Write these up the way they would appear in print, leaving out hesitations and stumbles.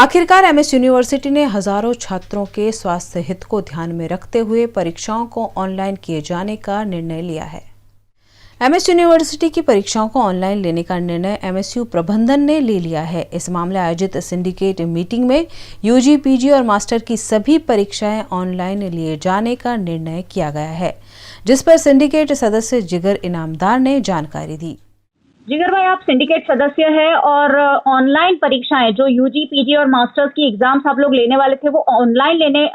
आखिरकार MS university ने हजारों छात्रों के स्वास्थ्य हित को ध्यान में रखते हुए परीक्षाओं को ऑनलाइन किए जाने का निर्णय लिया है। एमएस यूनिवर्सिटी की परीक्षाओं को ऑनलाइन लेने का निर्णय एमएसयू प्रबंधन ने ले लिया है। इस मामले आयोजित सिंडिकेट मीटिंग में यूजी, पीजी और मास्टर की सभी परीक्षाएं ऑनलाइन लिए जाने का निर्णय किया गया है, जिस पर सिंडिकेट सदस्य जिगर इनामदार ने जानकारी दी। जिगर भाई, आप सिंडिकेट सदस्य हैं और ऑनलाइन परीक्षाएं जो यूजी, पीजी और मास्टर्स की एग्जाम्स आप लोग लेने वाले थे वो ऑनलाइन लेने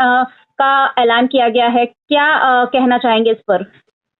का ऐलान किया गया है। क्या कहना चाहेंगे इस पर?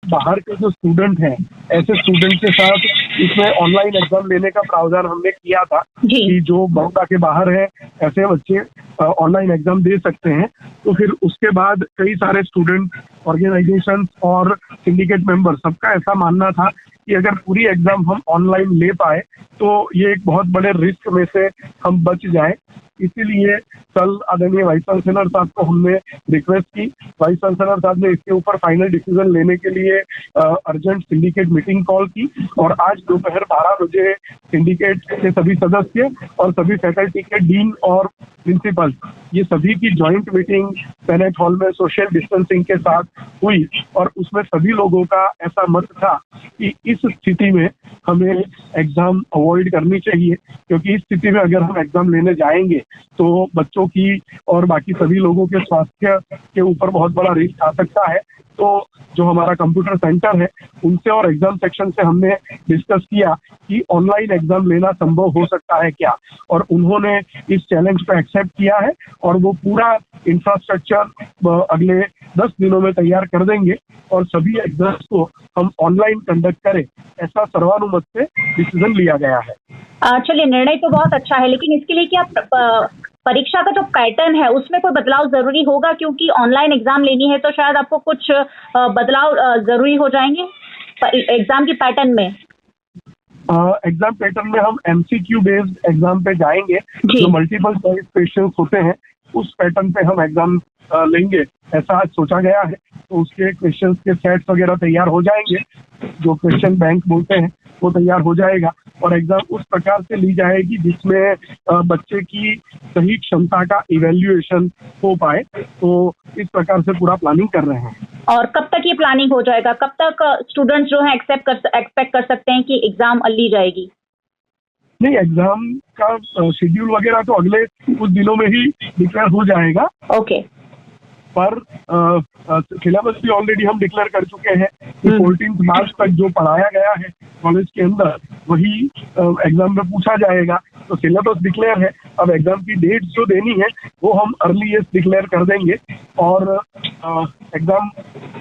बाहर के जो स्टूडेंट हैं, ऐसे स्टूडेंट के साथ इसमें ऑनलाइन एग्जाम लेने का प्रावधान हमने किया था कि जो बड़ौदा के बाहर है ऐसे बच्चे ऑनलाइन एग्जाम दे सकते हैं। तो फिर उसके बाद कई सारे स्टूडेंट ऑर्गेनाइजेशन और सिंडिकेट मेंबर सबका ऐसा मानना था कि अगर पूरी एग्जाम हम ऑनलाइन ले पाए तो ये एक बहुत बड़े रिस्क में से हम बच जाए। इसीलिए कल आदरणीय वाइस चांसलर साहब को हमने रिक्वेस्ट की। वाइस चांसलर साहब ने इसके ऊपर फाइनल डिसीजन लेने के लिए अर्जेंट सिंडिकेट मीटिंग कॉल की और आज दोपहर 12 बजे सिंडिकेट के सभी सदस्य और सभी फैकल्टी के डीन और प्रिंसिपल ये सभी की ज्वाइंट मीटिंग सेनेट हॉल में सोशल डिस्टेंसिंग के साथ हुई और उसमें सभी लोगों का ऐसा मत था कि इस स्थिति में हमें एग्जाम अवॉइड करनी चाहिए, क्योंकि इस स्थिति में अगर हम एग्जाम लेने जाएंगे तो बच्चों की और बाकी सभी लोगों के स्वास्थ्य के ऊपर बहुत बड़ा रिस्क आ सकता है। तो जो हमारा कंप्यूटर सेंटर है उनसे और एग्जाम सेक्शन से हमने डिस्कस किया कि ऑनलाइन एग्जाम लेना संभव हो सकता है क्या, और उन्होंने इस चैलेंज को एक्सेप्ट किया है और वो पूरा इंफ्रास्ट्रक्चर अगले 10 दिनों में तैयार कर देंगे और सभी एग्जाम्स को हम ऑनलाइन कंडक्ट करें, ऐसा सर्वानुमत से डिसीजन लिया गया है। चलिए, निर्णय तो बहुत अच्छा है, लेकिन इसके लिए क्या परीक्षा का जो पैटर्न है उसमें कोई बदलाव जरूरी होगा? क्योंकि ऑनलाइन एग्जाम लेनी है तो शायद आपको कुछ बदलाव जरूरी हो जाएंगे एग्जाम की पैटर्न में। एग्जाम पैटर्न में हम एमसीक्यू बेस्ड एग्जाम पे जाएंगे। जो मल्टीपल चॉइस क्वेश्चंस होते हैं उस पैटर्न पे हम एग्जाम लेंगे, ऐसा आज सोचा गया है। तो उसके क्वेश्चंस के सेट्स वगैरह तैयार हो जाएंगे, जो क्वेश्चन बैंक बोलते हैं वो तैयार हो जाएगा और एग्जाम उस प्रकार से ली जाएगी जिसमें बच्चे की सही क्षमता का इवैल्यूएशन हो पाए। तो इस प्रकार से पूरा प्लानिंग कर रहे हैं। और कब तक ये प्लानिंग हो जाएगा? कब तक स्टूडेंट्स जो है एक्सपेक्ट कर सकते हैं कि एग्जाम ली जाएगी? नहीं, एग्जाम का शेड्यूल वगैरह तो अगले कुछ दिनों में ही डिक्लेयर हो जाएगा। ओके। पर सिलेबस भी ऑलरेडी हम डिक्लेयर कर चुके हैं कि 14 मार्च तक जो पढ़ाया गया है कॉलेज के अंदर वही एग्जाम में पूछा जाएगा। तो सिलेबस डिक्लेयर है। अब एग्जाम की डेट जो देनी है वो हम अर्लीएस्ट डिक्लेयर कर देंगे और एग्जाम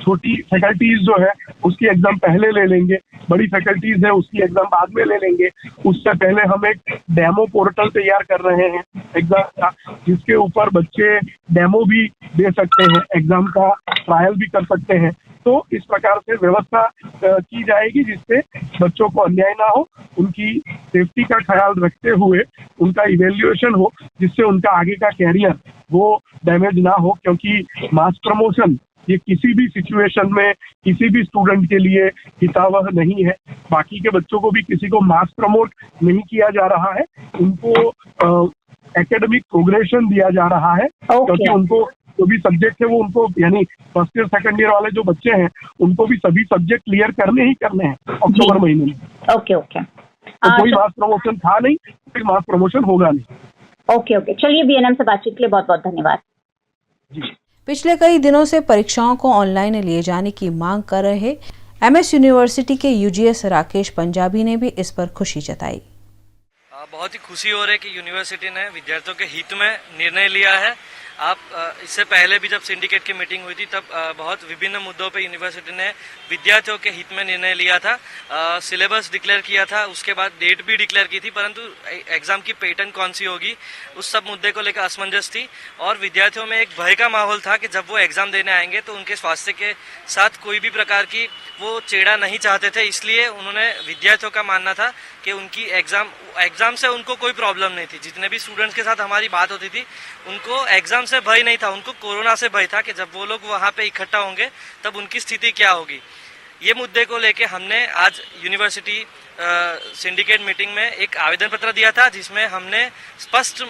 छोटी फैकल्टीज जो है उसकी एग्जाम पहले ले लेंगे, बड़ी फैकल्टीज है उसकी एग्जाम बाद में ले लेंगे। उससे पहले हम एक डेमो पोर्टल तैयार कर रहे हैं एग्जाम का, जिसके ऊपर बच्चे डेमो भी दे सकते हैं, एग्जाम का ट्रायल भी कर सकते हैं। तो इस प्रकार से व्यवस्था की जाएगी जिससे बच्चों को अन्याय ना हो, उनकी सेफ्टी का ख्याल रखते हुए उनका इवैल्यूएशन हो, जिससे उनका आगे का कैरियर वो डैमेज ना हो। क्योंकि मास प्रमोशन ये किसी भी सिचुएशन में किसी भी स्टूडेंट के लिए हितावह नहीं है। बाकी के बच्चों को भी किसी को मास प्रमोट नहीं किया जा रहा है, उनको एकेडमिक प्रोग्रेशन दिया जा रहा है। क्योंकि उनको जो भी सब्जेक्ट है वो उनको यानी फर्स्ट ईयर सेकंड ईयर वाले जो बच्चे हैं उनको भी सभी सब्जेक्ट क्लियर करने ही करने हैं अक्टूबर महीने में। Okay okay. तो कोई मास प्रमोशन था नहीं, कोई मास प्रमोशन होगा नहीं। Okay okay. चलिए, बीएनएम से बातचीत के लिए बहुत बहुत धन्यवाद। पिछले कई दिनों से परीक्षाओं को ऑनलाइन लिए जाने की मांग कर रहे एमएस यूनिवर्सिटी के यूजीएस राकेश पंजाबी ने भी इस पर खुशी जताई। बहुत ही खुशी हो रही है कि यूनिवर्सिटी ने विद्यार्थियों के हित में निर्णय लिया है। आप इससे पहले भी जब सिंडिकेट की मीटिंग हुई थी तब बहुत विभिन्न मुद्दों पे यूनिवर्सिटी ने विद्यार्थियों के हित में निर्णय लिया था। सिलेबस डिक्लेयर किया था, उसके बाद डेट भी डिक्लेयर की थी, परंतु एग्जाम की पैटर्न कौन सी होगी उस सब मुद्दे को लेकर असमंजस थी और विद्यार्थियों में एक भय का माहौल था कि जब वो एग्जाम देने आएंगे तो उनके स्वास्थ्य के साथ कोई भी प्रकार की वो चेड़ा नहीं चाहते थे। इसलिए उन्होंने विद्यार्थियों का मानना था कि उनकी एग्जाम से उनको कोई प्रॉब्लम नहीं थी। जितने भी स्टूडेंट्स के साथ हमारी बात होती थी उनको एग्जाम से भय नहीं था, उनको कोरोना से भय था कि जब वो लोग वहाँ पे इकट्ठा होंगे तब उनकी स्थिति क्या होगी। ये मुद्दे को लेके हमने आज यूनिवर्सिटी सिंडिकेट मीटिंग में एक आवेदन पत्र दिया था जिसमें हमने स्पष्ट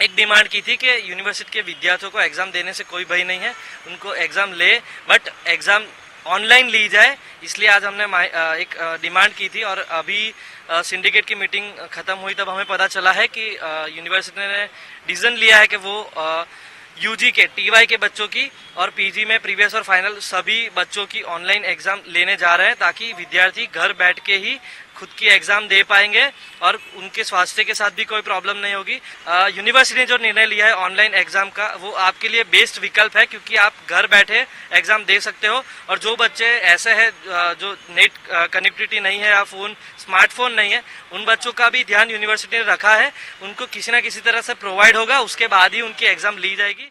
एक डिमांड की थी कि यूनिवर्सिटी के विद्यार्थियों को एग्ज़ाम देने से कोई भय नहीं है, उनको एग्ज़ाम ले, बट एग्ज़ाम ऑनलाइन ली जाए। इसलिए आज हमने एक डिमांड की थी और अभी सिंडिकेट की मीटिंग ख़त्म हुई तब हमें पता चला है कि यूनिवर्सिटी ने डिसीजन लिया है कि वो यूजी के टीवाई के बच्चों की और पीजी में प्रीवियस और फाइनल सभी बच्चों की ऑनलाइन एग्ज़ाम लेने जा रहे हैं, ताकि विद्यार्थी घर बैठ के ही खुद की एग्ज़ाम दे पाएंगे और उनके स्वास्थ्य के साथ भी कोई प्रॉब्लम नहीं होगी। यूनिवर्सिटी ने जो निर्णय लिया है ऑनलाइन एग्ज़ाम का, वो आपके लिए बेस्ट विकल्प है, क्योंकि आप घर बैठे एग्ज़ाम दे सकते हो। और जो बच्चे ऐसे हैं जो नेट कनेक्टिविटी नहीं है या स्मार्टफोन नहीं है, उन बच्चों का भी ध्यान यूनिवर्सिटी ने रखा है, उनको किसी न किसी तरह से प्रोवाइड होगा, उसके बाद ही उनकी एग्ज़ाम ली जाएगी।